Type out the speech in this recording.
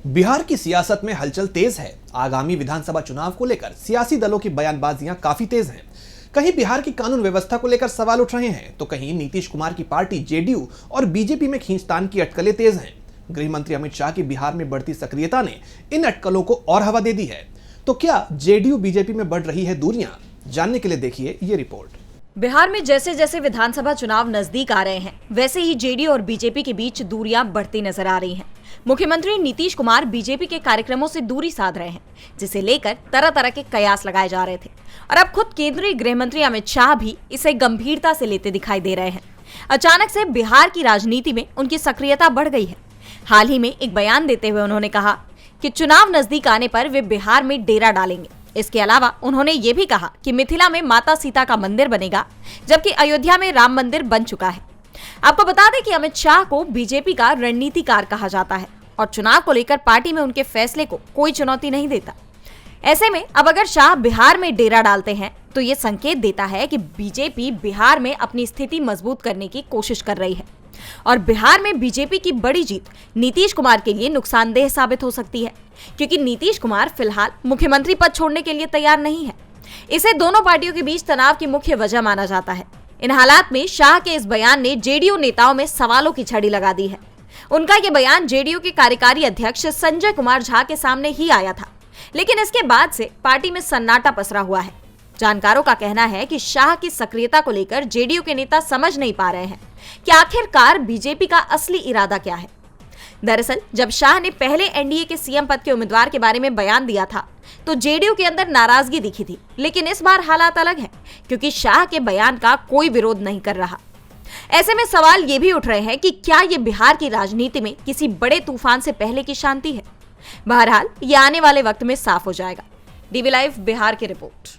बिहार की सियासत में हलचल तेज है। आगामी विधानसभा चुनाव को लेकर सियासी दलों की बयानबाजियां काफी तेज हैं। कहीं बिहार की कानून व्यवस्था को लेकर सवाल उठ रहे हैं, तो कहीं नीतीश कुमार की पार्टी जेडीयू और बीजेपी में खींचतान की अटकलें तेज हैं। गृह मंत्री अमित शाह की बिहार में बढ़ती सक्रियता ने इन अटकलों को और हवा दे दी है। तो क्या जेडीयू बीजेपी में बढ़ रही है दूरियां? जानने के लिए देखिए ये रिपोर्ट। बिहार में जैसे जैसे विधानसभा चुनाव नजदीक आ रहे हैं, वैसे ही जेडीयू और बीजेपी के बीच दूरियां बढ़ती नजर आ रही हैं। मुख्यमंत्री नीतीश कुमार बीजेपी के कार्यक्रमों से दूरी साध रहे हैं, जिसे लेकर तरह तरह के कयास लगाए जा रहे थे और अब खुद केंद्रीय गृह मंत्री अमित शाह भी इसे गंभीरता से लेते दिखाई दे रहे हैं। अचानक से बिहार की राजनीति में उनकी सक्रियता बढ़ गई है। हाल ही में एक बयान देते हुए उन्होंने कहा कि चुनाव नजदीक आने पर वे बिहार में डेरा डालेंगे। इसके अलावा उन्होंने ये भी कहा कि मिथिला में माता सीता का मंदिर बनेगा, जबकि अयोध्या में राम मंदिर बन चुका है। आपको बता दें कि अमित शाह को बीजेपी का रणनीतिकार कहा जाता है और चुनाव को लेकर पार्टी में उनके फैसले को कोई चुनौती नहीं देता। ऐसे में अब अगर शाह बिहार में डेरा डालते हैं, तो ये संकेत देता है कि बीजेपी बिहार में अपनी स्थिति मजबूत करने की कोशिश कर रही है और बिहार में बीजेपी की बड़ी जीत नीतीश कुमार के लिए नुकसानदेह साबित हो सकती है, क्योंकि नीतीश कुमार फिलहाल मुख्यमंत्री पद छोड़ने के लिए तैयार नहीं है। इसे दोनों पार्टियों के बीच तनाव की मुख्य वजह माना जाता है। इन हालात में शाह के इस बयान ने जेडीयू नेताओं में सवालों की छड़ी लगा दी है। उनका ये बयान जेडीयू के कार्यकारी अध्यक्ष संजय कुमार झा के सामने ही आया था, लेकिन इसके बाद से पार्टी में सन्नाटा पसरा हुआ है। जानकारों का कहना है कि शाह की सक्रियता को लेकर जेडीयू के नेता समझ नहीं पा रहे हैं कि आखिरकार बीजेपी का असली इरादा क्या है। दरअसल जब शाह ने पहले एनडीए के सीएम पद के उम्मीदवार के बारे में बयान दिया था, तो जेडीयू के अंदर नाराजगी दिखी थी, लेकिन इस बार हालात अलग हैं, क्योंकि शाह के बयान का कोई विरोध नहीं कर रहा। ऐसे में सवाल ये भी उठ रहे हैं कि क्या ये बिहार की राजनीति में किसी बड़े तूफान से पहले की शांति है। बहरहाल ये आने वाले वक्त में साफ हो जाएगा। डीवी लाइव बिहार की रिपोर्ट।